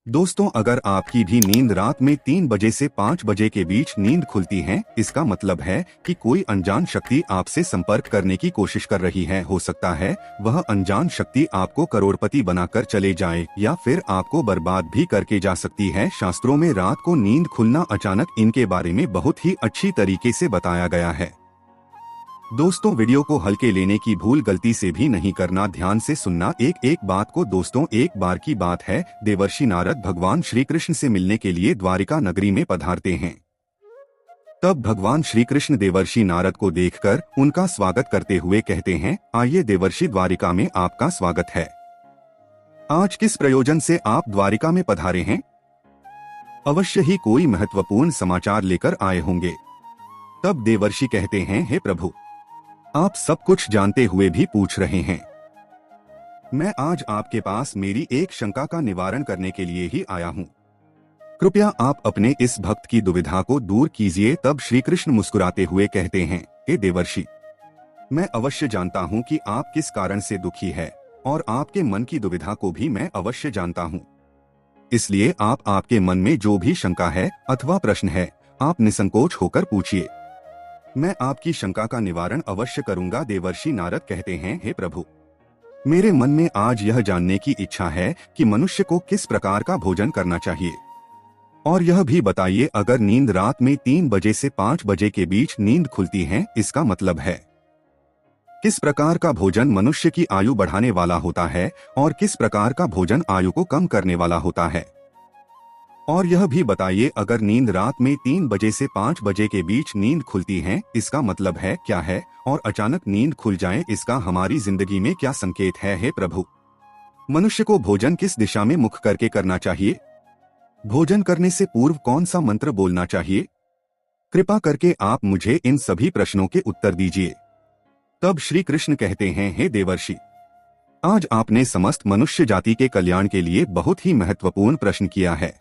दोस्तों, अगर आपकी भी नींद रात में 3 बजे से 5 बजे के बीच नींद खुलती है, इसका मतलब है कि कोई अनजान शक्ति आपसे संपर्क करने की कोशिश कर रही है। हो सकता है वह अनजान शक्ति आपको करोड़पति बनाकर चले जाए या फिर आपको बर्बाद भी करके जा सकती है। शास्त्रों में रात को नींद खुलना अचानक, इनके बारे में बहुत ही अच्छी तरीके से बताया गया है। दोस्तों, वीडियो को हल्के लेने की भूल गलती से भी नहीं करना, ध्यान से सुनना एक एक बात को। दोस्तों, एक बार की बात है, देवर्षि नारद भगवान श्री कृष्ण से मिलने के लिए द्वारिका नगरी में पधारते हैं। तब भगवान श्री कृष्ण देवर्षि नारद को देखकर उनका स्वागत करते हुए कहते हैं, आइए देवर्षि, द्वारिका में आपका स्वागत है। आज किस प्रयोजन से आप द्वारिका में पधारे हैं? अवश्य ही कोई महत्वपूर्ण समाचार लेकर आए होंगे। तब देवर्षि कहते हैं, हे प्रभु, आप सब कुछ जानते हुए भी पूछ रहे हैं। मैं आज आपके पास मेरी एक शंका का निवारण करने के लिए ही आया हूँ। कृपया आप अपने इस भक्त की दुविधा को दूर कीजिए। तब श्री कृष्ण मुस्कुराते हुए कहते हैं, हे देवर्षि, मैं अवश्य जानता हूँ कि आप किस कारण से दुखी है और आपके मन की दुविधा को भी मैं अवश्य जानता हूँ। इसलिए आप आपके मन में जो भी शंका है अथवा प्रश्न है, आप निसंकोच होकर पूछिए। मैं आपकी शंका का निवारण अवश्य करूंगा। देवर्षि नारद कहते हैं, हे प्रभु, मेरे मन में आज यह जानने की इच्छा है कि मनुष्य को किस प्रकार का भोजन करना चाहिए, और यह भी बताइए, अगर नींद रात में 3 बजे से 5 बजे के बीच नींद खुलती है, इसका मतलब है किस प्रकार का भोजन मनुष्य की आयु बढ़ाने वाला होता है और किस प्रकार का भोजन आयु को कम करने वाला होता है। और यह भी बताइए, अगर नींद रात में 3 बजे से 5 बजे के बीच नींद खुलती है, इसका मतलब है क्या है, और अचानक नींद खुल जाए, इसका हमारी जिंदगी में क्या संकेत है। हे प्रभु, मनुष्य को भोजन किस दिशा में मुख करके करना चाहिए? भोजन करने से पूर्व कौन सा मंत्र बोलना चाहिए? कृपा करके आप मुझे इन सभी प्रश्नों के उत्तर दीजिए। तब श्री कृष्ण कहते हैं, हे देवर्षि, आज आपने समस्त मनुष्य जाति के कल्याण के लिए बहुत ही महत्वपूर्ण प्रश्न किया है।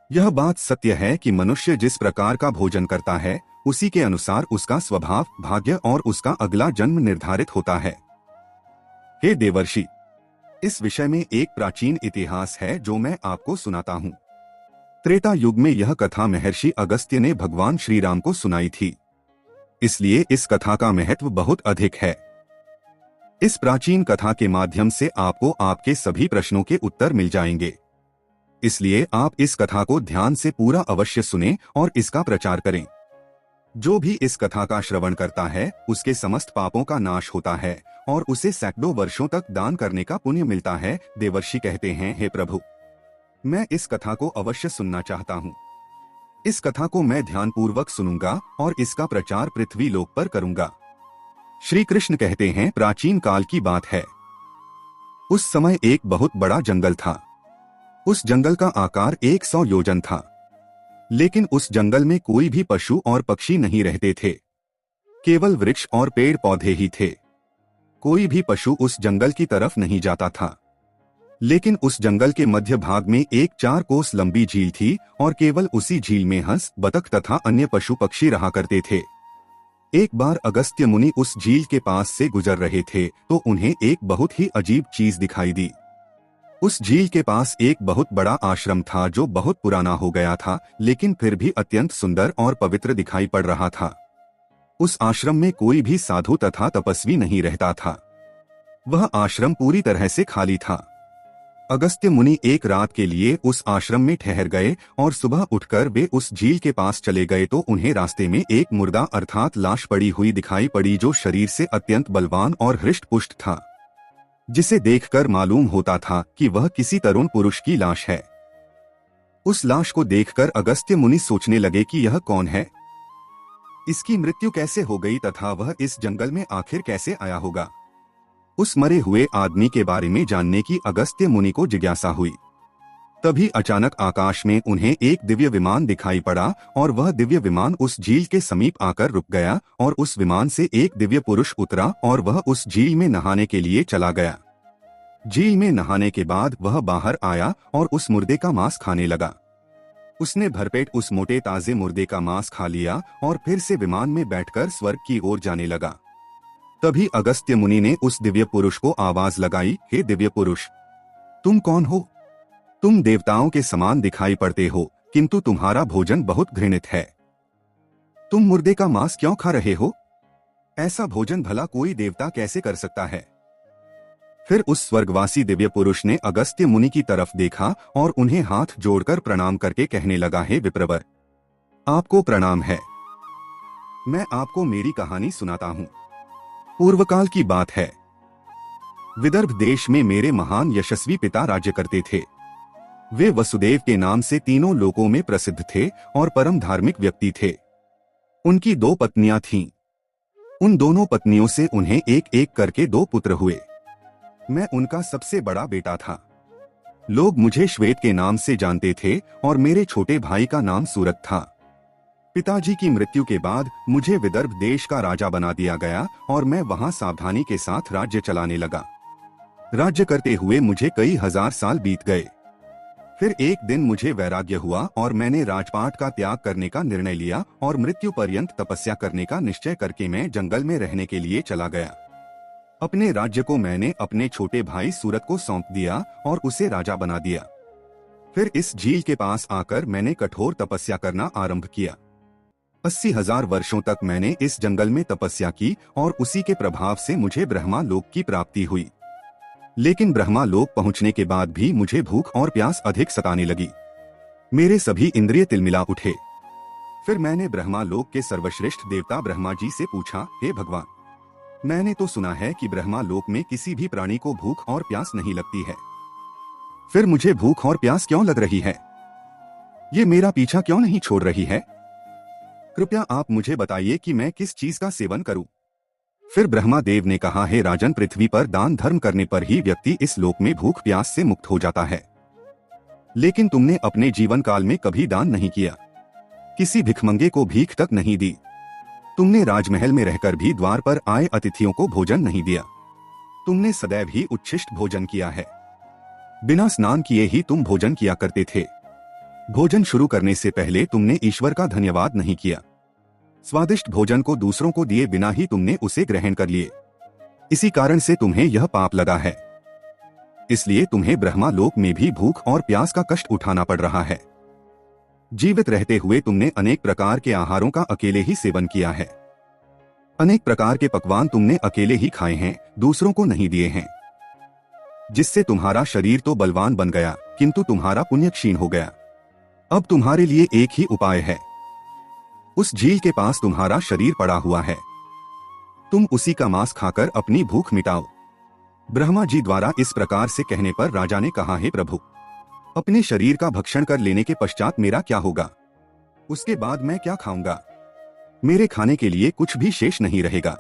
यह बात सत्य है कि मनुष्य जिस प्रकार का भोजन करता है, उसी के अनुसार उसका स्वभाव, भाग्य और उसका अगला जन्म निर्धारित होता है। हे देवर्षि, इस विषय में एक प्राचीन इतिहास है जो मैं आपको सुनाता हूँ। त्रेता युग में यह कथा महर्षि अगस्त्य ने भगवान श्री राम को सुनाई थी, इसलिए इस कथा का महत्व बहुत अधिक है। इस प्राचीन कथा के माध्यम से आपको आपके सभी प्रश्नों के उत्तर मिल जाएंगे। इसलिए आप इस कथा को ध्यान से पूरा अवश्य सुनें और इसका प्रचार करें। जो भी इस कथा का श्रवण करता है, उसके समस्त पापों का नाश होता है और उसे सैकड़ों वर्षों तक दान करने का पुण्य मिलता है। देवर्षि कहते हैं, हे प्रभु, मैं इस कथा को अवश्य सुनना चाहता हूँ। इस कथा को मैं ध्यानपूर्वक सुनूंगा और इसका प्रचार पृथ्वी लोक पर करूंगा। श्री कृष्ण कहते हैं, प्राचीन काल की बात है। उस समय एक बहुत बड़ा जंगल था। उस जंगल का आकार 100 योजन था, लेकिन उस जंगल में कोई भी पशु और पक्षी नहीं रहते थे, केवल वृक्ष और पेड़ पौधे ही थे। कोई भी पशु उस जंगल की तरफ नहीं जाता था, लेकिन उस जंगल के मध्य भाग में एक 4 कोस लंबी झील थी और केवल उसी झील में हंस, बतख तथा अन्य पशु पक्षी रहा करते थे। एक बार अगस्त्य मुनि उस झील के पास से गुजर रहे थे तो उन्हें एक बहुत ही अजीब चीज दिखाई दी। उस झील के पास एक बहुत बड़ा आश्रम था जो बहुत पुराना हो गया था, लेकिन फिर भी अत्यंत सुंदर और पवित्र दिखाई पड़ रहा था। उस आश्रम में कोई भी साधु तथा तपस्वी नहीं रहता था। वह आश्रम पूरी तरह से खाली था। अगस्त्य मुनि एक रात के लिए उस आश्रम में ठहर गए और सुबह उठकर वे उस झील के पास चले गए तो उन्हें रास्ते में एक मुर्दा अर्थात लाश पड़ी हुई दिखाई पड़ी, जो शरीर से अत्यंत बलवान और हृष्ट पुष्ट था, जिसे देखकर मालूम होता था कि वह किसी तरुण पुरुष की लाश है। उस लाश को देखकर अगस्त्य मुनि सोचने लगे कि यह कौन है, इसकी मृत्यु कैसे हो गई तथा वह इस जंगल में आखिर कैसे आया होगा। उस मरे हुए आदमी के बारे में जानने की अगस्त्य मुनि को जिज्ञासा हुई। तभी अचानक आकाश में उन्हें एक दिव्य विमान दिखाई पड़ा और वह दिव्य विमान उस झील के समीप आकर रुक गया और उस विमान से एक दिव्य पुरुष उतरा और वह उस झील में नहाने के लिए चला गया। झील में नहाने के बाद वह बाहर आया और उस मुर्दे का मांस खाने लगा। उसने भरपेट उस मोटे ताजे मुर्दे का मांस खा लिया और फिर से विमान में बैठकर स्वर्ग की ओर जाने लगा। तभी अगस्त्य मुनि ने उस दिव्य पुरुष को आवाज लगाई, हे दिव्य पुरुष, तुम कौन हो? तुम देवताओं के समान दिखाई पड़ते हो, किंतु तुम्हारा भोजन बहुत घृणित है। तुम मुर्दे का मांस क्यों खा रहे हो? ऐसा भोजन भला कोई देवता कैसे कर सकता है? फिर उस स्वर्गवासी दिव्य पुरुष ने अगस्त्य मुनि की तरफ देखा और उन्हें हाथ जोड़कर प्रणाम करके कहने लगा, हे विप्रवर, आपको प्रणाम है। मैं आपको मेरी कहानी सुनाता हूँ। पूर्वकाल की बात है। विदर्भ देश में मेरे महान यशस्वी पिता राज्य करते थे। वे वसुदेव के नाम से तीनों लोकों में प्रसिद्ध थे और परम धार्मिक व्यक्ति थे। उनकी 2 पत्नियां थीं। उन दोनों पत्नियों से उन्हें एक एक करके 2 पुत्र हुए। मैं उनका सबसे बड़ा बेटा था। लोग मुझे श्वेत के नाम से जानते थे और मेरे छोटे भाई का नाम सूरत था। पिताजी की मृत्यु के बाद मुझे विदर्भ देश का राजा बना दिया गया और मैं वहां सावधानी के साथ राज्य चलाने लगा। राज्य करते हुए मुझे कई हजार साल बीत गए। फिर एक दिन मुझे वैराग्य हुआ और मैंने राजपाट का त्याग करने का निर्णय लिया और मृत्यु पर्यंत तपस्या करने का निश्चय करके मैं जंगल में रहने के लिए चला गया। अपने राज्य को मैंने अपने छोटे भाई सूरत को सौंप दिया और उसे राजा बना दिया। फिर इस झील के पास आकर मैंने कठोर तपस्या करना आरंभ किया। 80,000 वर्षों तक मैंने इस जंगल में तपस्या की और उसी के प्रभाव से मुझे ब्रह्मा लोक की प्राप्ति हुई। लेकिन ब्रह्मा लोक पहुंचने के बाद भी मुझे भूख और प्यास अधिक सताने लगी। मेरे सभी इंद्रिय तिलमिला उठे। फिर मैंने ब्रह्मा लोक के सर्वश्रेष्ठ देवता ब्रह्मा जी से पूछा, हे भगवान, मैंने तो सुना है कि ब्रह्मा लोक में किसी भी प्राणी को भूख और प्यास नहीं लगती है। फिर मुझे भूख और प्यास क्यों लग रही है? ये मेरा पीछा क्यों नहीं छोड़ रही है? कृपया आप मुझे बताइए कि मैं किस चीज का सेवन करूं। फिर ब्रह्मा देव ने कहा, हे राजन, पृथ्वी पर दान धर्म करने पर ही व्यक्ति इस लोक में भूख प्यास से मुक्त हो जाता है। लेकिन तुमने अपने जीवन काल में कभी दान नहीं किया, किसी भिखमंगे को भीख तक नहीं दी। तुमने राजमहल में रहकर भी द्वार पर आए अतिथियों को भोजन नहीं दिया। तुमने सदैव ही उच्छिष्ट भोजन किया है। बिना स्नान किए ही तुम भोजन किया करते थे। भोजन शुरू करने से पहले तुमने ईश्वर का धन्यवाद नहीं किया। स्वादिष्ट भोजन को दूसरों को दिए बिना ही तुमने उसे ग्रहण कर लिए। इसी कारण से तुम्हें यह पाप लगा है। इसलिए तुम्हें ब्रह्मा लोक में भी भूख और प्यास का कष्ट उठाना पड़ रहा है। जीवित रहते हुए तुमने अनेक प्रकार के आहारों का अकेले ही सेवन किया है। अनेक प्रकार के पकवान तुमने अकेले ही खाए हैं, दूसरों को नहीं दिए हैं, जिससे तुम्हारा शरीर तो बलवान बन गया, किंतु तुम्हारा पुण्य क्षीण हो गया। अब तुम्हारे लिए एक ही उपाय है। उस झील के पास तुम्हारा शरीर पड़ा हुआ है। तुम उसी का मांस खाकर अपनी भूख मिटाओ। ब्रह्मा जी द्वारा इस प्रकार से कहने पर राजा ने कहा, हे प्रभु, अपने शरीर का भक्षण कर लेने के पश्चात मेरा क्या होगा? उसके बाद मैं क्या खाऊंगा? मेरे खाने के लिए कुछ भी शेष नहीं रहेगा।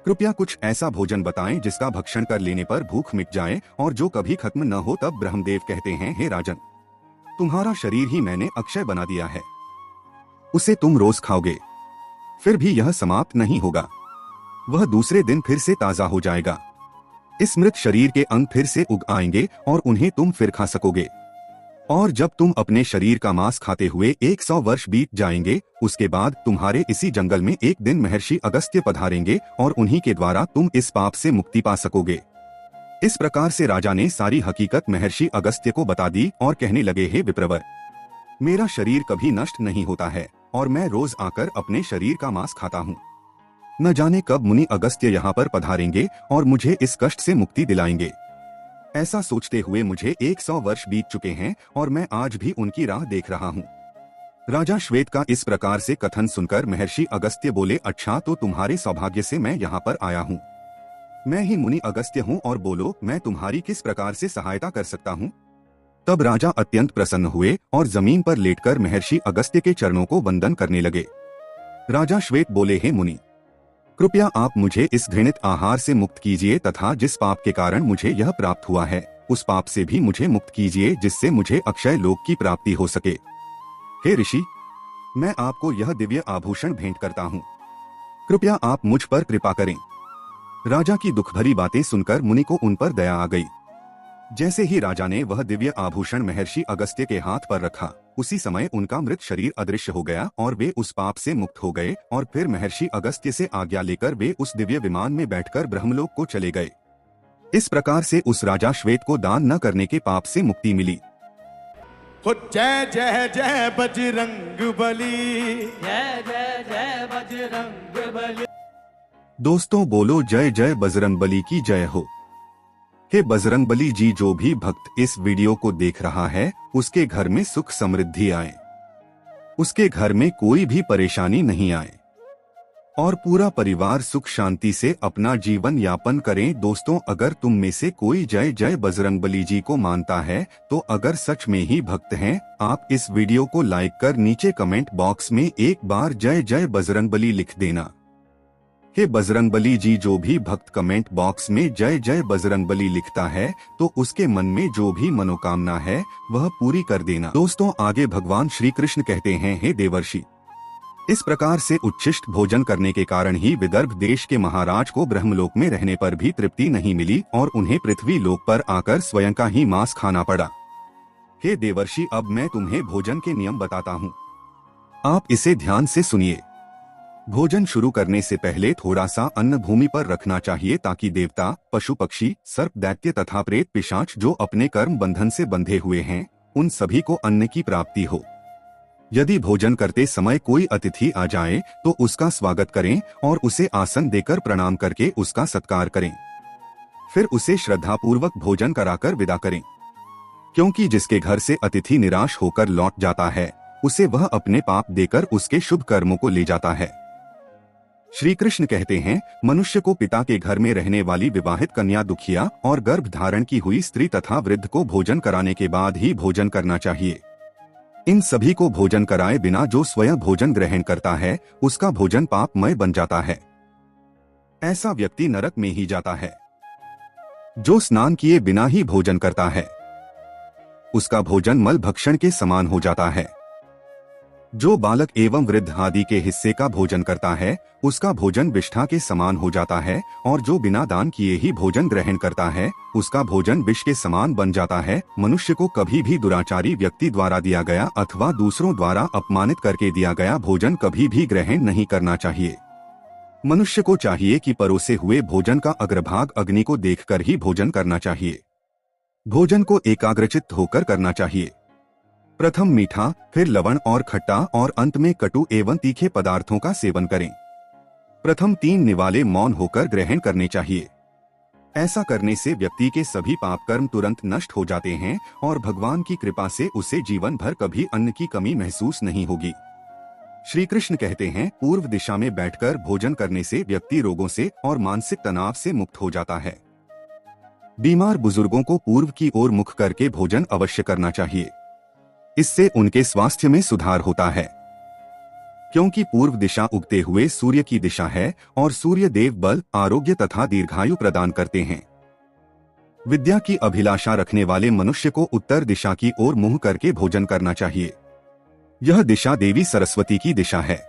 कृपया कुछ ऐसा भोजन बताएं जिसका भक्षण कर लेने पर भूख मिट जाए और जो कभी खत्म न हो। तब ब्रह्मदेव कहते हैं, हे राजन, तुम्हारा शरीर ही मैंने अक्षय बना दिया है। उसे तुम रोज खाओगे, फिर भी यह समाप्त नहीं होगा। वह दूसरे दिन फिर से ताजा हो जाएगा। इस मृत शरीर के अंग फिर से उग आएंगे और उन्हें तुम फिर खा सकोगे। और जब तुम अपने शरीर का मांस खाते हुए 100 वर्ष बीत जाएंगे, उसके बाद तुम्हारे इसी जंगल में एक दिन महर्षि अगस्त्य पधारेंगे और उन्हीं के द्वारा तुम इस पाप से मुक्ति पा सकोगे। इस प्रकार से राजा ने सारी हकीकत महर्षि अगस्त्य को बता दी और कहने लगे, हे विप्रवर, मेरा शरीर कभी नष्ट नहीं होता है और मैं रोज आकर अपने शरीर का मांस खाता हूँ। न जाने कब मुनि अगस्त्य यहाँ पर पधारेंगे और मुझे इस कष्ट से मुक्ति दिलाएंगे। ऐसा सोचते हुए मुझे 100 वर्ष बीत चुके हैं और मैं आज भी उनकी राह देख रहा हूँ। राजा श्वेत का इस प्रकार से कथन सुनकर महर्षि अगस्त्य बोले, अच्छा, तो तुम्हारे सौभाग्य से मैं यहाँ पर आया हूँ। मैं ही मुनि अगस्त्य हूँ और बोलो, मैं तुम्हारी किस प्रकार से सहायता कर सकता हूँ? तब राजा अत्यंत प्रसन्न हुए और जमीन पर लेटकर महर्षि अगस्त्य के चरणों को वंदन करने लगे। राजा श्वेत बोले, हे मुनि, कृपया आप मुझे इस घृणित आहार से मुक्त कीजिए तथा जिस पाप के कारण मुझे यह प्राप्त हुआ है, उस पाप से भी मुझे मुक्त कीजिए, जिससे मुझे अक्षय लोक की प्राप्ति हो सके। हे ऋषि, मैं आपको यह दिव्य आभूषण भेंट करता हूँ। कृपया आप मुझ पर कृपा करें। राजा की दुख भरी बातें सुनकर मुनि को उन पर दया आ गई। जैसे ही राजा ने वह दिव्य आभूषण महर्षि अगस्त्य के हाथ पर रखा, उसी समय उनका मृत शरीर अदृश्य हो गया और वे उस पाप से मुक्त हो गए। और फिर महर्षि अगस्त्य से आज्ञा लेकर वे उस दिव्य विमान में बैठकर ब्रह्मलोक को चले गए। इस प्रकार से उस राजा श्वेत को दान न करने के पाप से मुक्ति मिली। हो जय जय जय बजरंग बली, जय जय जय बजरंग बली। दोस्तों बोलो जय जय बजरंग बली की जय हो। हे बजरंग बली जी, जो भी भक्त इस वीडियो को देख रहा है उसके घर में सुख समृद्धि आए, उसके घर में कोई भी परेशानी नहीं आए और पूरा परिवार सुख शांति से अपना जीवन यापन करें। दोस्तों, अगर तुम में से कोई जय जय बजरंगबली जी को मानता है तो अगर सच में ही भक्त हैं, आप इस वीडियो को लाइक कर नीचे कमेंट बॉक्स में एक बार जय जय बजरंगबली लिख देना। हे बजरंगबली जी, जो भी भक्त कमेंट बॉक्स में जय जय बजरंगबली लिखता है तो उसके मन में जो भी मनोकामना है वह पूरी कर देना। दोस्तों, आगे भगवान श्री कृष्ण कहते हैं, हे देवर्षि, इस प्रकार से उच्छिष्ट भोजन करने के कारण ही विदर्भ देश के महाराज को ब्रह्मलोक में रहने पर भी तृप्ति नहीं मिली और उन्हें पृथ्वी लोक पर आकर स्वयं का ही मांस खाना पड़ा। हे देवर्षि, अब मैं तुम्हें भोजन के नियम बताता हूँ, आप इसे ध्यान से सुनिए। भोजन शुरू करने से पहले थोड़ा सा अन्न भूमि पर रखना चाहिए ताकि देवता, पशु पक्षी, सर्प, दैत्य तथा प्रेत पिशाच जो अपने कर्म बंधन से बंधे हुए हैं उन सभी को अन्न की प्राप्ति हो। यदि भोजन करते समय कोई अतिथि आ जाए तो उसका स्वागत करें और उसे आसन देकर प्रणाम करके उसका सत्कार करें। फिर उसे श्रद्धापूर्वक भोजन कराकर विदा करें, क्योंकि जिसके घर से अतिथि निराश होकर लौट जाता है उसे वह अपने पाप देकर उसके शुभ कर्मों को ले जाता है। श्री कृष्ण कहते हैं, मनुष्य को पिता के घर में रहने वाली विवाहित कन्या, दुखिया और गर्भ धारण की हुई स्त्री तथा वृद्ध को भोजन कराने के बाद ही भोजन करना चाहिए। इन सभी को भोजन कराए बिना जो स्वयं भोजन ग्रहण करता है उसका भोजन पापमय बन जाता है। ऐसा व्यक्ति नरक में ही जाता है। जो स्नान किए बिना ही भोजन करता है उसका भोजन मल भक्षण के समान हो जाता है। जो बालक एवं वृद्ध आदि के हिस्से का भोजन करता है उसका भोजन विष्ठा के समान हो जाता है और जो बिना दान किए ही भोजन ग्रहण करता है उसका भोजन विष के समान बन जाता है। मनुष्य को कभी भी दुराचारी व्यक्ति द्वारा दिया गया अथवा दूसरों द्वारा अपमानित करके दिया गया भोजन कभी भी ग्रहण नहीं करना चाहिए। मनुष्य को चाहिए कि परोसे हुए भोजन का अग्रभाग अग्नि को देखकर ही भोजन करना चाहिए। भोजन को एकाग्रचित्त होकर करना चाहिए। प्रथम मीठा, फिर लवण और खट्टा और अंत में कटु एवं तीखे पदार्थों का सेवन करें। प्रथम 3 निवाले मौन होकर ग्रहण करने चाहिए। ऐसा करने से व्यक्ति के सभी पाप कर्म तुरंत नष्ट हो जाते हैं और भगवान की कृपा से उसे जीवन भर कभी अन्न की कमी महसूस नहीं होगी। श्री कृष्ण कहते हैं, पूर्व दिशा में बैठकर भोजन करने से व्यक्ति रोगों से और मानसिक तनाव से मुक्त हो जाता है। बीमार बुजुर्गों को पूर्व की ओर मुख करके भोजन अवश्य करना चाहिए। इससे उनके स्वास्थ्य में सुधार होता है, क्योंकि पूर्व दिशा उगते हुए सूर्य की दिशा है और सूर्य देव बल, आरोग्य तथा दीर्घायु प्रदान करते हैं। विद्या की अभिलाषा रखने वाले मनुष्य को उत्तर दिशा की ओर मुंह करके भोजन करना चाहिए। यह दिशा देवी सरस्वती की दिशा है।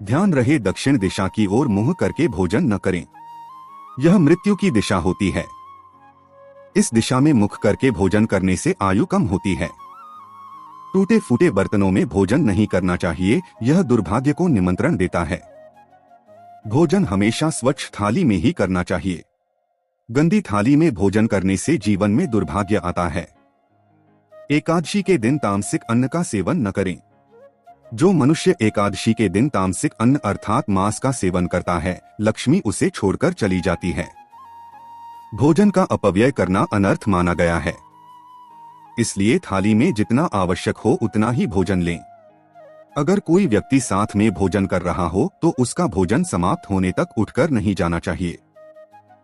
ध्यान रहे, दक्षिण दिशा की ओर मुंह करके भोजन न करें, यह मृत्यु की दिशा होती है। इस दिशा में मुख करके भोजन करने से आयु कम होती है। टूटे फूटे बर्तनों में भोजन नहीं करना चाहिए, यह दुर्भाग्य को निमंत्रण देता है। भोजन हमेशा स्वच्छ थाली में ही करना चाहिए। गंदी थाली में भोजन करने से जीवन में दुर्भाग्य आता है। एकादशी के दिन तामसिक अन्न का सेवन न करें। जो मनुष्य एकादशी के दिन तामसिक अन्न अर्थात मांस का सेवन करता है, लक्ष्मी उसे छोड़कर चली जाती है। भोजन का अपव्यय करना अनर्थ माना गया है, इसलिए थाली में जितना आवश्यक हो उतना ही भोजन लें। अगर कोई व्यक्ति साथ में भोजन कर रहा हो तो उसका भोजन समाप्त होने तक उठकर नहीं जाना चाहिए,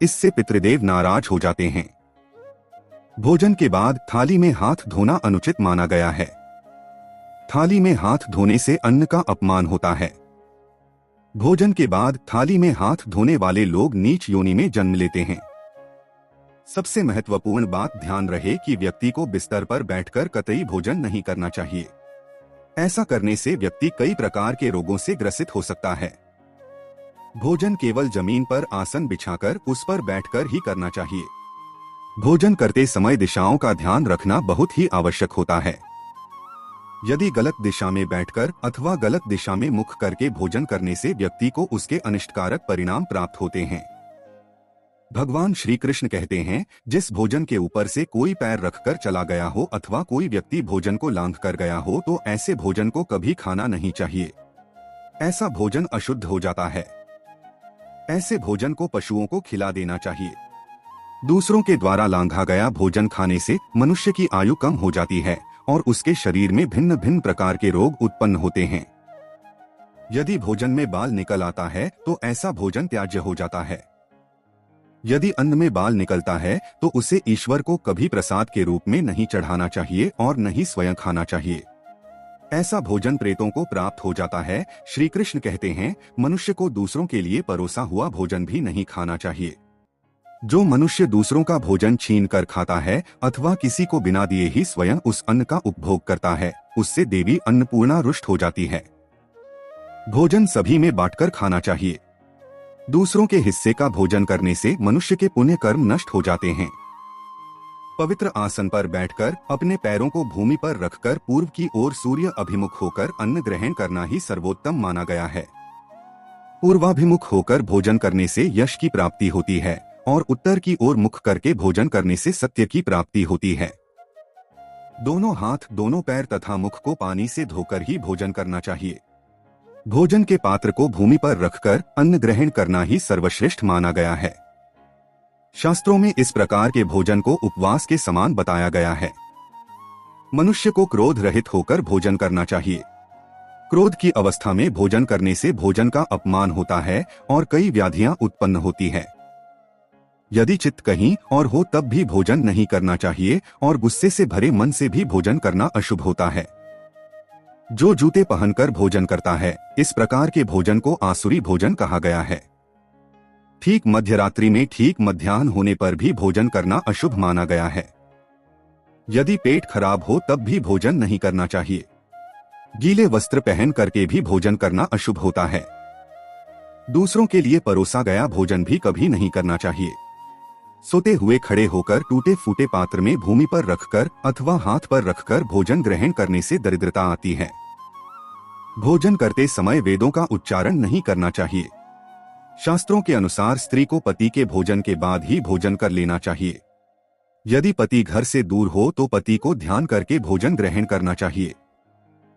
इससे पितृदेव नाराज हो जाते हैं। भोजन के बाद थाली में हाथ धोना अनुचित माना गया है। थाली में हाथ धोने से अन्न का अपमान होता है। भोजन के बाद थाली में हाथ धोने वाले लोग नीच योनि में जन्म लेते हैं। सबसे महत्वपूर्ण बात, ध्यान रहे कि व्यक्ति को बिस्तर पर बैठकर कतई भोजन नहीं करना चाहिए। ऐसा करने से व्यक्ति कई प्रकार के रोगों से ग्रसित हो सकता है। भोजन केवल जमीन पर आसन बिछाकर उस पर बैठकर ही करना चाहिए। भोजन करते समय दिशाओं का ध्यान रखना बहुत ही आवश्यक होता है। यदि गलत दिशा में बैठकर अथवा गलत दिशा में मुख करके भोजन करने से व्यक्ति को उसके अनिष्टकारक परिणाम प्राप्त होते हैं। भगवान श्री कृष्ण कहते हैं, जिस भोजन के ऊपर से कोई पैर रखकर चला गया हो अथवा कोई व्यक्ति भोजन को लांघ कर गया हो तो ऐसे भोजन को कभी खाना नहीं चाहिए। ऐसा भोजन अशुद्ध हो जाता है। ऐसे भोजन को पशुओं को खिला देना चाहिए। दूसरों के द्वारा लांघा गया भोजन खाने से मनुष्य की आयु कम हो जाती है और उसके शरीर में भिन्न भिन्न प्रकार के रोग उत्पन्न होते हैं। यदि भोजन में बाल निकल आता है तो ऐसा भोजन त्याज्य हो जाता है। यदि अन्न में बाल निकलता है तो उसे ईश्वर को कभी प्रसाद के रूप में नहीं चढ़ाना चाहिए और न ही स्वयं खाना चाहिए। ऐसा भोजन प्रेतों को प्राप्त हो जाता है। श्री कृष्ण कहते हैं, मनुष्य को दूसरों के लिए परोसा हुआ भोजन भी नहीं खाना चाहिए। जो मनुष्य दूसरों का भोजन छीन कर खाता है अथवा किसी को बिना दिए ही स्वयं उस अन्न का उपभोग करता है, उससे देवी अन्नपूर्णा रुष्ट हो जाती है। भोजन सभी में बांटकर खाना चाहिए। दूसरों के हिस्से का भोजन करने से मनुष्य के पुण्य कर्म नष्ट हो जाते हैं। पवित्र आसन पर बैठकर अपने पैरों को भूमि पर रखकर पूर्व की ओर सूर्य अभिमुख होकर अन्न ग्रहण करना ही सर्वोत्तम माना गया है। पूर्वाभिमुख होकर भोजन करने से यश की प्राप्ति होती है और उत्तर की ओर मुख करके भोजन करने से सत्य की प्राप्ति होती है। दोनों हाथ, दोनों पैर तथा मुख को पानी से धोकर ही भोजन करना चाहिए। भोजन के पात्र को भूमि पर रखकर अन्न ग्रहण करना ही सर्वश्रेष्ठ माना गया है। शास्त्रों में इस प्रकार के भोजन को उपवास के समान बताया गया है। मनुष्य को क्रोध रहित होकर भोजन करना चाहिए। क्रोध की अवस्था में भोजन करने से भोजन का अपमान होता है और कई व्याधियां उत्पन्न होती है। यदि चित्त कहीं और हो तब भी भोजन नहीं करना चाहिए और गुस्से से भरे मन से भी भोजन करना अशुभ होता है। जो जूते पहनकर भोजन करता है, इस प्रकार के भोजन को आसुरी भोजन कहा गया है। ठीक मध्यरात्रि में ठीक मध्याह्न होने पर भी भोजन करना अशुभ माना गया है। यदि पेट खराब हो तब भी भोजन नहीं करना चाहिए। गीले वस्त्र पहन करके भी भोजन करना अशुभ होता है। दूसरों के लिए परोसा गया भोजन भी कभी नहीं करना चाहिए। सोते हुए खड़े होकर टूटे फूटे पात्र में भूमि पर रखकर अथवा हाथ पर रखकर भोजन ग्रहण करने से दरिद्रता आती है। भोजन करते समय वेदों का उच्चारण नहीं करना चाहिए। शास्त्रों के अनुसार स्त्री को पति के भोजन के बाद ही भोजन कर लेना चाहिए। यदि पति घर से दूर हो तो पति को ध्यान करके भोजन ग्रहण करना चाहिए।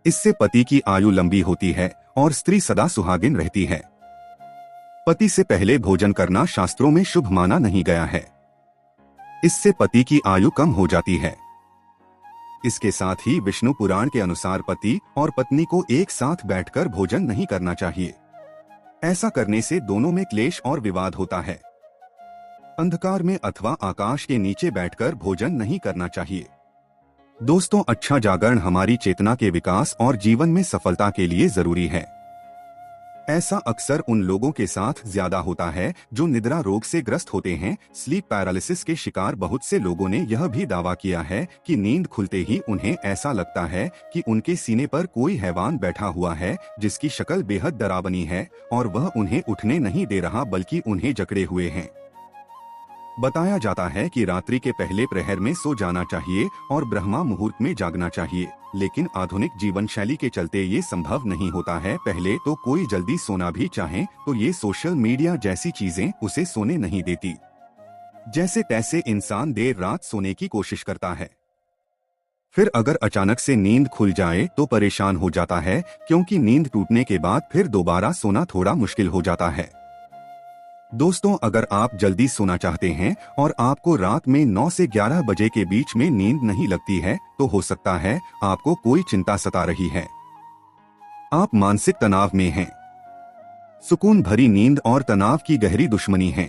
इससे पति की आयु लंबी होती है और स्त्री सदा सुहागिन रहती है। पति से पहले भोजन करना शास्त्रों में शुभ माना नहीं गया है। इससे पति की आयु कम हो जाती है। इसके साथ ही विष्णु पुराण के अनुसार पति और पत्नी को एक साथ बैठकर भोजन नहीं करना चाहिए। ऐसा करने से दोनों में क्लेश और विवाद होता है। अंधकार में अथवा आकाश के नीचे बैठकर भोजन नहीं करना चाहिए। दोस्तों, अच्छा जागरण हमारी चेतना के विकास और जीवन में सफलता के लिए जरूरी है। ऐसा अक्सर उन लोगों के साथ ज्यादा होता है जो निद्रा रोग से ग्रस्त होते हैं। स्लीप पैरालिसिस के शिकार बहुत से लोगों ने यह भी दावा किया है कि नींद खुलते ही उन्हें ऐसा लगता है कि उनके सीने पर कोई हैवान बैठा हुआ है जिसकी शक्ल बेहद डरावनी है और वह उन्हें उठने नहीं दे रहा बल्कि उन्हें जकड़े हुए हैं। बताया जाता है कि रात्रि के पहले प्रहर में सो जाना चाहिए और ब्रह्मा मुहूर्त में जागना चाहिए, लेकिन आधुनिक जीवन शैली के चलते ये संभव नहीं होता है। पहले तो कोई जल्दी सोना भी चाहे तो ये सोशल मीडिया जैसी चीजें उसे सोने नहीं देती। जैसे तैसे इंसान देर रात सोने की कोशिश करता है। फिर अगर अचानक से नींद खुल जाए तो परेशान हो जाता है, क्योंकि नींद टूटने के बाद फिर दोबारा सोना थोड़ा मुश्किल हो जाता है। दोस्तों, अगर आप जल्दी सोना चाहते हैं और आपको रात में 9 से 11 बजे के बीच में नींद नहीं लगती है तो हो सकता है आपको कोई चिंता सता रही है। आप मानसिक तनाव में हैं। सुकून भरी नींद और तनाव की गहरी दुश्मनी है।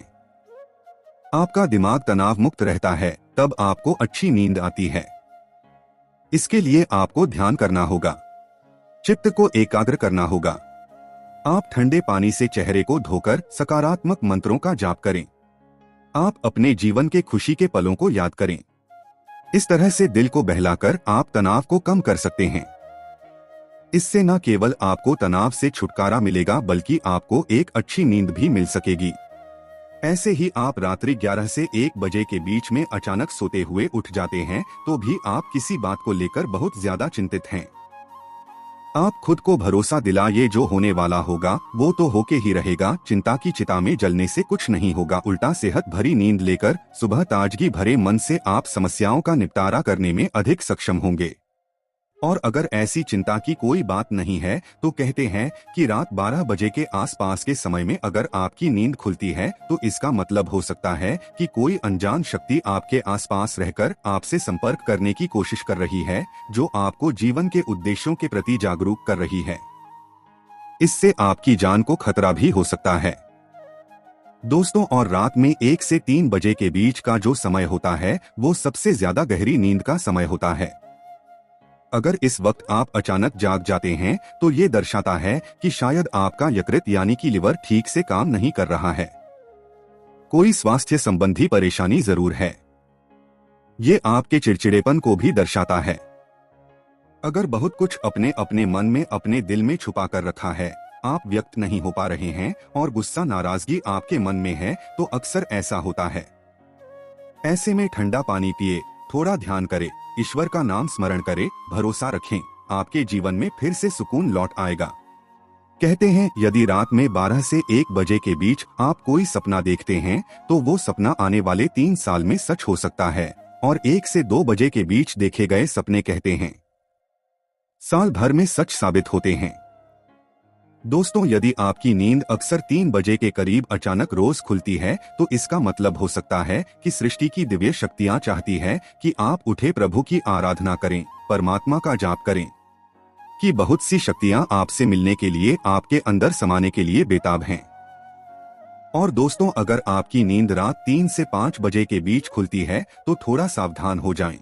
आपका दिमाग तनाव मुक्त रहता है, तब आपको अच्छी नींद आती है। इसके लिए आपको ध्यान करना होगा, चित्त को एकाग्र करना होगा। आप ठंडे पानी से चेहरे को धोकर सकारात्मक मंत्रों का जाप करें। आप अपने जीवन के खुशी के पलों को याद करें। इस तरह से दिल को बहलाकर आप तनाव को कम कर सकते हैं। इससे न केवल आपको तनाव से छुटकारा मिलेगा बल्कि आपको एक अच्छी नींद भी मिल सकेगी। ऐसे ही आप रात्रि 11 से 1 बजे के बीच में अचानक सोते हुए उठ जाते हैं तो भी आप किसी बात को लेकर बहुत ज्यादा चिंतित हैं। आप खुद को भरोसा दिलाइए, जो होने वाला होगा वो तो होके ही रहेगा। चिंता की चिता में जलने से कुछ नहीं होगा, उल्टा सेहत भरी नींद लेकर सुबह ताजगी भरे मन से आप समस्याओं का निपटारा करने में अधिक सक्षम होंगे। और अगर ऐसी चिंता की कोई बात नहीं है तो कहते हैं कि रात 12 बजे के आसपास के समय में अगर आपकी नींद खुलती है तो इसका मतलब हो सकता है कि कोई अनजान शक्ति आपके आसपास रहकर आपसे संपर्क करने की कोशिश कर रही है, जो आपको जीवन के उद्देश्यों के प्रति जागरूक कर रही है। इससे आपकी जान को खतरा भी हो सकता है। दोस्तों, और रात में 1 से 3 बजे के बीच का जो समय होता है वो सबसे ज्यादा गहरी नींद का समय होता है। अगर इस वक्त आप अचानक जाग जाते हैं तो ये दर्शाता है कि शायद आपका यकृत यानी कि लिवर ठीक से काम नहीं कर रहा है। कोई स्वास्थ्य संबंधी परेशानी जरूर है। ये आपके चिड़चिड़ेपन को भी दर्शाता है। अगर बहुत कुछ अपने अपने मन में, अपने दिल में छुपा कर रखा है, आप व्यक्त नहीं हो पा रहे हैं और गुस्सा नाराजगी आपके मन में है, तो अक्सर ऐसा होता है। ऐसे में ठंडा पानी पिए, थोड़ा ध्यान करें, ईश्वर का नाम स्मरण करें, भरोसा रखें, आपके जीवन में फिर से सुकून लौट आएगा। कहते हैं यदि रात में 12 से 1 बजे के बीच आप कोई सपना देखते हैं तो वो सपना आने वाले 3 साल में सच हो सकता है, और 1 से 2 बजे के बीच देखे गए सपने कहते हैं साल भर में सच साबित होते हैं। दोस्तों, यदि आपकी नींद अक्सर 3 बजे के करीब अचानक रोज खुलती है तो इसका मतलब हो सकता है कि सृष्टि की दिव्य शक्तियां चाहती है कि आप उठे प्रभु की आराधना करें, परमात्मा का जाप करें, कि बहुत सी शक्तियां आपसे मिलने के लिए, आपके अंदर समाने के लिए बेताब हैं। और दोस्तों, अगर आपकी नींद रात 3 से 5 बजे के बीच खुलती है तो थोड़ा सावधान हो जाएं।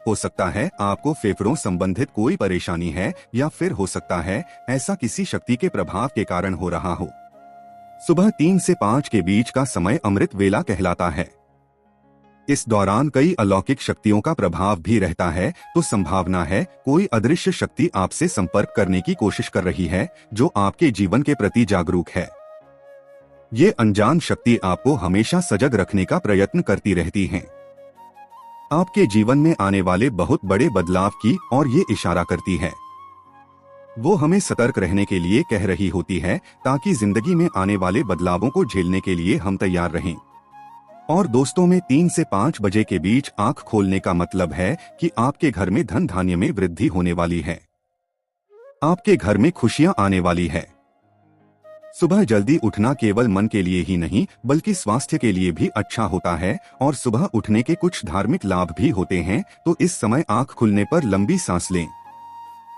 हो सकता है आपको फेफड़ों संबंधित कोई परेशानी है, या फिर हो सकता है ऐसा किसी शक्ति के प्रभाव के कारण हो रहा हो। सुबह 3 से 5 के बीच का समय अमृत वेला कहलाता है। इस दौरान कई अलौकिक शक्तियों का प्रभाव भी रहता है, तो संभावना है कोई अदृश्य शक्ति आपसे संपर्क करने की कोशिश कर रही है, जो आपके जीवन के प्रति जागरूक है। ये अनजान शक्ति आपको हमेशा सजग रखने का प्रयत्न करती रहती हैं। आपके जीवन में आने वाले बहुत बड़े बदलाव की और ये इशारा करती है। वो हमें सतर्क रहने के लिए कह रही होती है, ताकि जिंदगी में आने वाले बदलावों को झेलने के लिए हम तैयार रहें। और दोस्तों, में 3 से 5 बजे के बीच आंख खोलने का मतलब है कि आपके घर में धन धान्य में वृद्धि होने वाली है। आपके घर में खुशियां आने वाली है। सुबह जल्दी उठना केवल मन के लिए ही नहीं बल्कि स्वास्थ्य के लिए भी अच्छा होता है, और सुबह उठने के कुछ धार्मिक लाभ भी होते हैं। तो इस समय आंख खुलने पर लंबी सांस लें,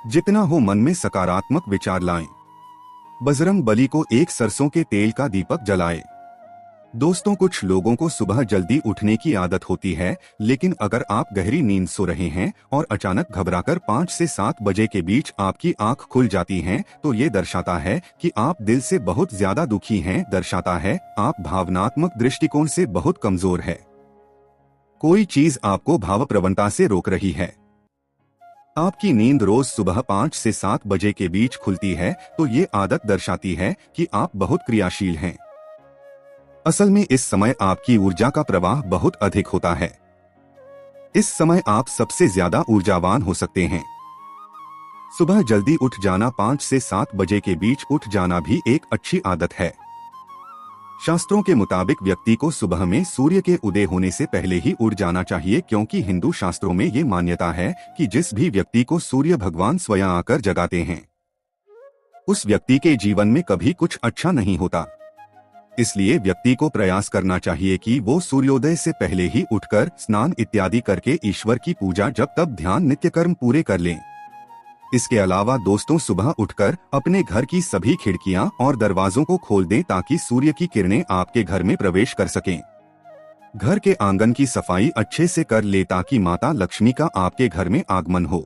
जितना हो मन में सकारात्मक विचार लाएं। बजरंग बली को एक सरसों के तेल का दीपक जलाएं। दोस्तों, कुछ लोगों को सुबह जल्दी उठने की आदत होती है, लेकिन अगर आप गहरी नींद सो रहे हैं और अचानक घबराकर 5 से 7 बजे के बीच आपकी आंख खुल जाती हैं, तो ये दर्शाता है कि आप दिल से बहुत ज्यादा दुखी हैं, दर्शाता है आप भावनात्मक दृष्टिकोण से बहुत कमजोर है। कोई चीज आपको भावप्रवणता से रोक रही है। आपकी नींद रोज सुबह 5 से 7 बजे के बीच खुलती है, तो ये आदत दर्शाती है कि आप बहुत क्रियाशील हैं। असल में इस समय आपकी ऊर्जा का प्रवाह बहुत अधिक होता है। इस समय आप सबसे ज्यादा ऊर्जावान हो सकते हैं। सुबह जल्दी उठ जाना, 5 से 7 बजे के बीच उठ जाना भी एक अच्छी आदत है। शास्त्रों के मुताबिक व्यक्ति को सुबह में सूर्य के उदय होने से पहले ही उठ जाना चाहिए, क्योंकि हिंदू शास्त्रों में ये मान्यता है कि जिस भी व्यक्ति को सूर्य भगवान स्वयं आकर जगाते हैं, उस व्यक्ति के जीवन में कभी कुछ अच्छा नहीं होता। इसलिए व्यक्ति को प्रयास करना चाहिए कि वो सूर्योदय से पहले ही उठकर स्नान इत्यादि करके ईश्वर की पूजा, जप तप, ध्यान, नित्य कर्म पूरे कर लें। इसके अलावा दोस्तों, सुबह उठकर अपने घर की सभी खिड़कियां और दरवाजों को खोल दें ताकि सूर्य की किरणें आपके घर में प्रवेश कर सकें। घर के आंगन की सफाई अच्छे से कर ले ताकि माता लक्ष्मी का आपके घर में आगमन हो।